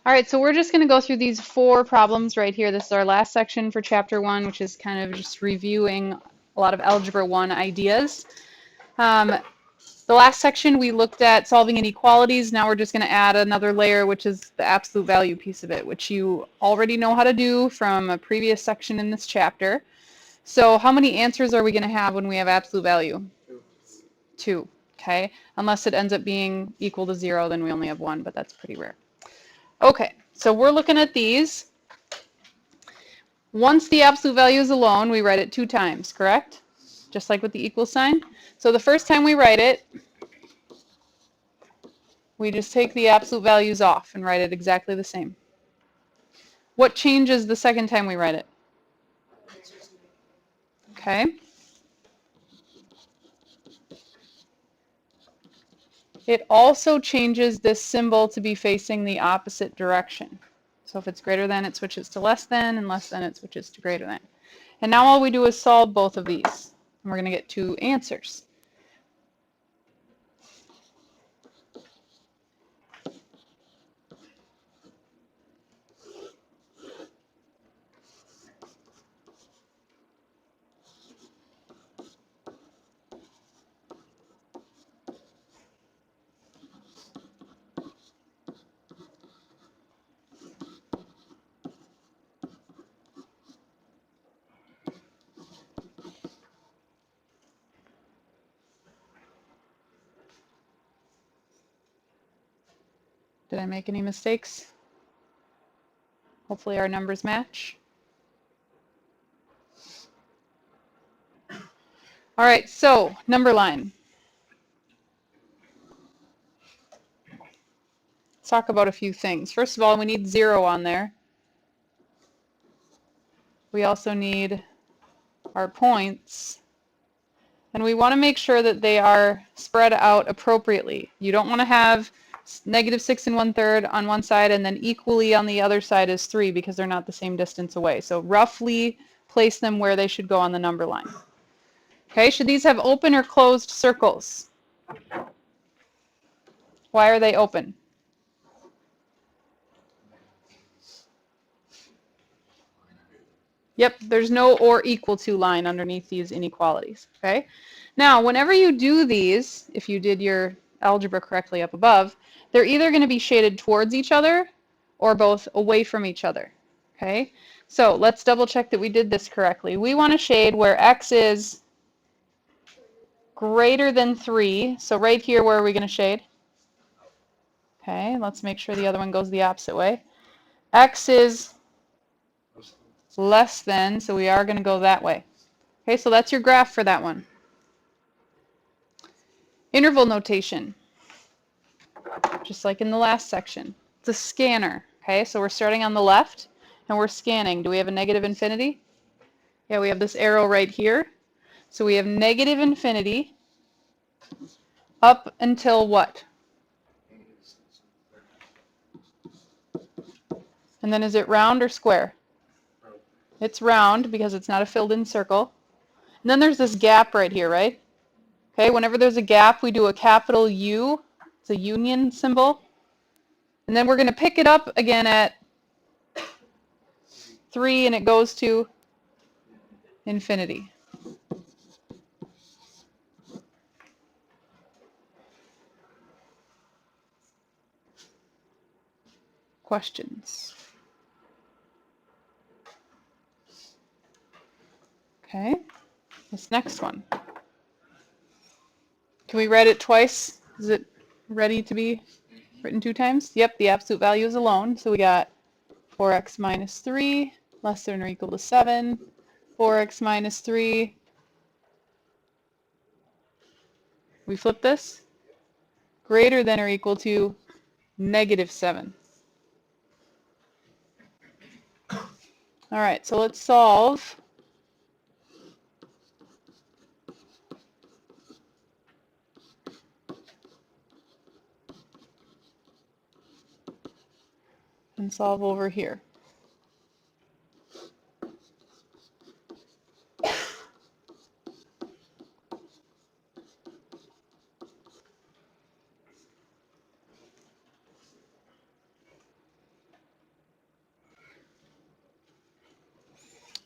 All right, so we're just going to go through these 4 problems right here. This is our last section for chapter 1, which is kind of just reviewing a lot of Algebra 1 ideas. The last section we looked at solving inequalities. Now we're just going to add another layer, which is the absolute value piece of it, which you already know how to do from a previous section in this chapter. So how many answers are we going to have when we have absolute value? 2, okay? Unless it ends up being equal to 0, then we only have 1, but that's pretty rare. Okay, so we're looking at these. Once the absolute value is alone, we write it 2 times, correct? Just like with the equal sign. So the first time we write it, we just take the absolute values off and write it exactly the same. What changes the second time we write it? Okay. It also changes this symbol to be facing the opposite direction. So if it's greater than, it switches to less than, and less than, it switches to greater than. And now all we do is solve both of these. And we're going to get 2 answers. Did I make any mistakes? Hopefully our numbers match. All right, so number line. Let's talk about a few things. First of all, we need 0 on there. We also need our points. And we want to make sure that they are spread out appropriately. You don't want to have negative 6 1/3 on one side and then equally on the other side is 3 because they're not the same distance away. So roughly place them where they should go on the number line. Okay, should these have open or closed circles? Why are they open? Yep, there's no or equal to line underneath these inequalities. Okay. Now, whenever you do these, if you did your algebra correctly up above, they're either going to be shaded towards each other or both away from each other. Okay. So let's double check that we did this correctly. We want to shade where x is greater than 3. So right here, where are we going to shade? Okay, let's make sure the other one goes the opposite way. X is less than, so we are going to go that way. Okay, so that's your graph for that one. Interval notation, just like in the last section. It's a scanner. Okay, so we're starting on the left and we're scanning. Do we have a negative infinity? Yeah, we have this arrow right here. So we have negative infinity up until what? And then is it round or square? It's round because it's not a filled in circle. And then there's this gap right here, right? Okay, whenever there's a gap, we do a capital U. It's a union symbol. And then we're going to pick it up again at 3 and it goes to infinity. Questions? Okay, this next one. Can we write it twice? Is it ready to be written 2 times? Yep, the absolute value is alone. So we got 4x minus 3 less than or equal to 7. 4x minus 3. We flip this. Greater than or equal to negative 7. All right, so let's solve. And solve over here.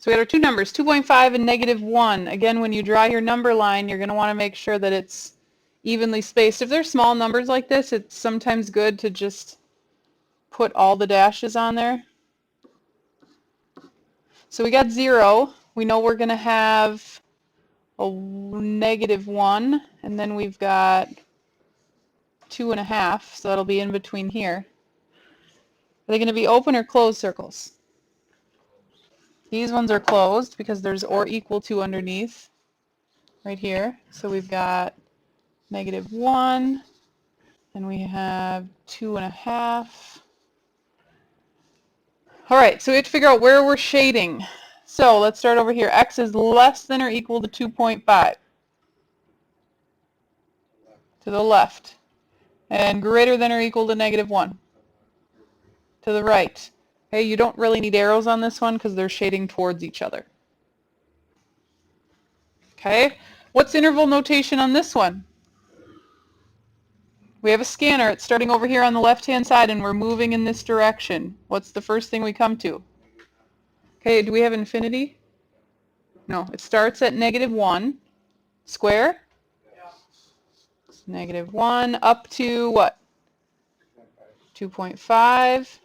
So we had our two numbers, 2.5 and -1. Again, when you draw your number line, you're going to want to make sure that it's evenly spaced. If they're small numbers like this, it's sometimes good to just put all the dashes on there. So we got 0. We know we're going to have a -1, and then we've got 2.5, so that'll be in between here. Are they going to be open or closed circles? These ones are closed because there's or equal to underneath right here. So we've got -1, and we have 2.5. All right, so we have to figure out where we're shading. So let's start over here. X is less than or equal to 2.5. To the left. And greater than or equal to -1. To the right. Okay, you don't really need arrows on this one because they're shading towards each other. Okay, what's interval notation on this one? We have a scanner. It's starting over here on the left-hand side, and we're moving in this direction. What's the first thing we come to? Okay, do we have infinity? No, it starts at -1. Square? -1 up to what? 2.5.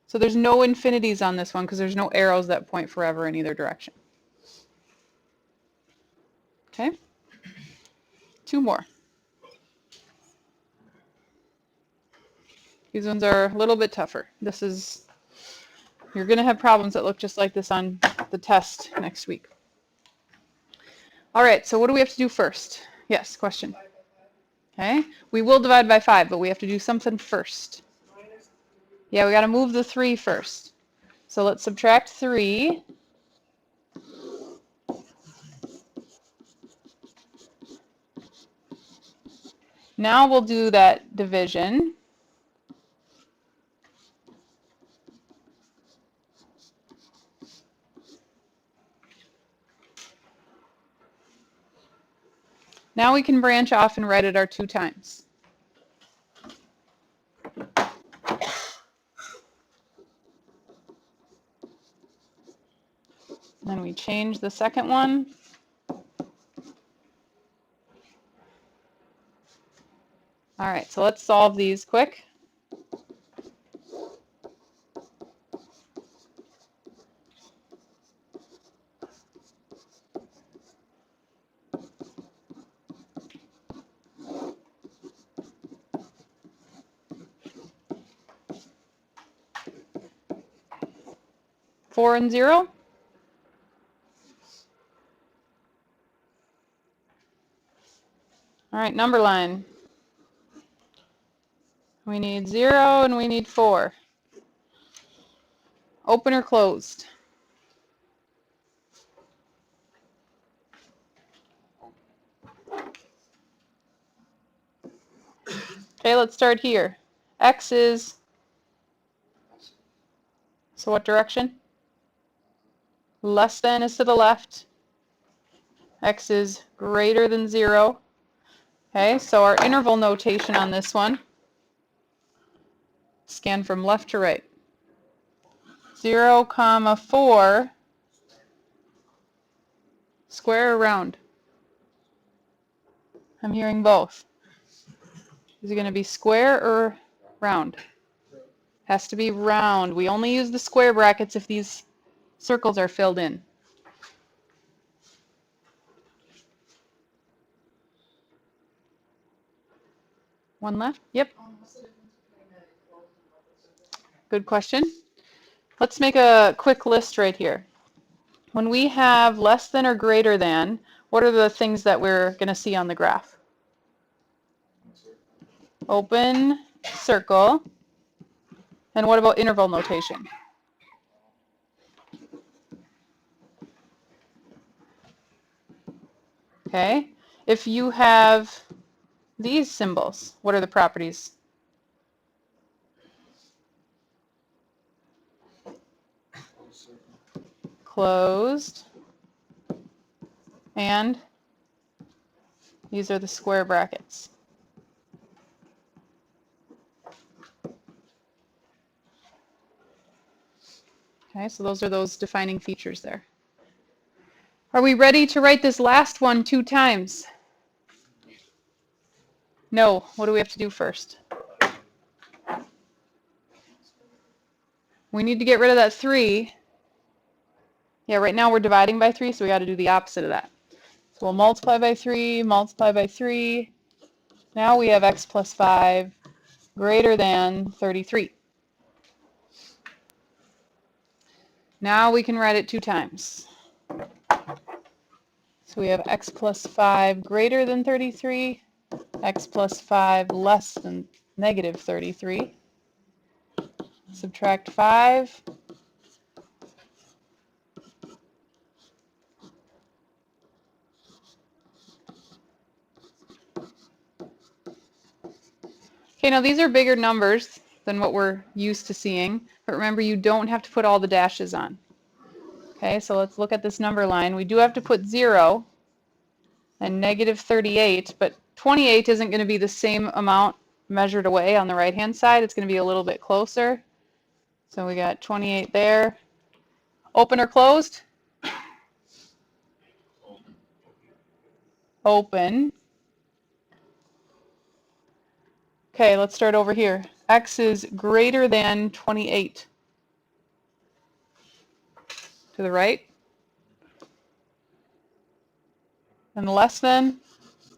So there's no infinities on this one because there's no arrows that point forever in either direction. Okay? Two more. These ones are a little bit tougher. This is, you're going to have problems that look just like this on the test next week. All right, so what do we have to do first? Yes, question. Okay, we will divide by 5, but we have to do something first. Yeah, we got to move the 3 first. So let's subtract 3. Now we'll do that division. Now we can branch off and write it our 2 times. Then we change the second one. All right, so let's solve these quick. Four and 0. All right, number line. We need 0 and we need 4. Open or closed? Okay, let's start here. X is, so what direction? Less than is to the left. X is greater than 0. Okay, so our interval notation on this one, scan from left to right. 0, 4, square or round? I'm hearing both. Is it going to be square or round? Has to be round. We only use the square brackets if these circles are filled in. One left? Yep. Good question. Let's make a quick list right here. When we have less than or greater than, what are the things that we're going to see on the graph? Open, circle, and what about interval notation? Okay, if you have these symbols, what are the properties? Closed, and these are the square brackets. Okay, so those are those defining features there. Are we ready to write this last one 2 times? No. What do we have to do first? We need to get rid of that 3. Yeah, right now we're dividing by 3, so we got to do the opposite of that. So we'll multiply by 3, multiply by 3. Now we have x plus 5 greater than 33. Now we can write it 2 times. So we have x plus 5 greater than 33, x plus 5 less than negative 33. Subtract 5. Okay, now these are bigger numbers than what we're used to seeing, but remember you don't have to put all the dashes on. Okay, so let's look at this number line. We do have to put 0 and negative 38, but 28 isn't going to be the same amount measured away on the right-hand side. It's going to be a little bit closer. So we got 28 there. Open or closed? Open. Okay, let's start over here. X is greater than 28. To the right. And less than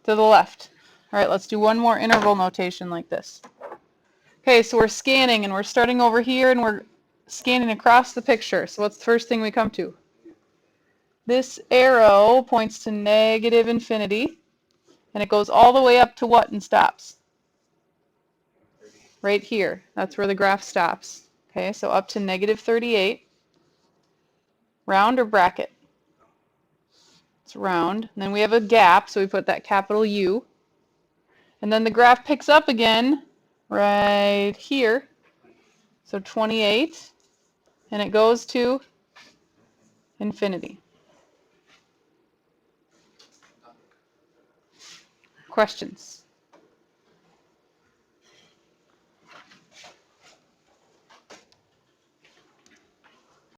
to the left. All right, let's do one more interval notation like this. Okay, so we're scanning and we're starting over here and we're scanning across the picture. So what's the first thing we come to? This arrow points to negative infinity and it goes all the way up to what and stops? Right here. That's where the graph stops. Okay, so up to negative 38. Round or bracket? It's round. And then we have a gap, so we put that capital U. And then the graph picks up again right here. So 28. And it goes to infinity. Questions?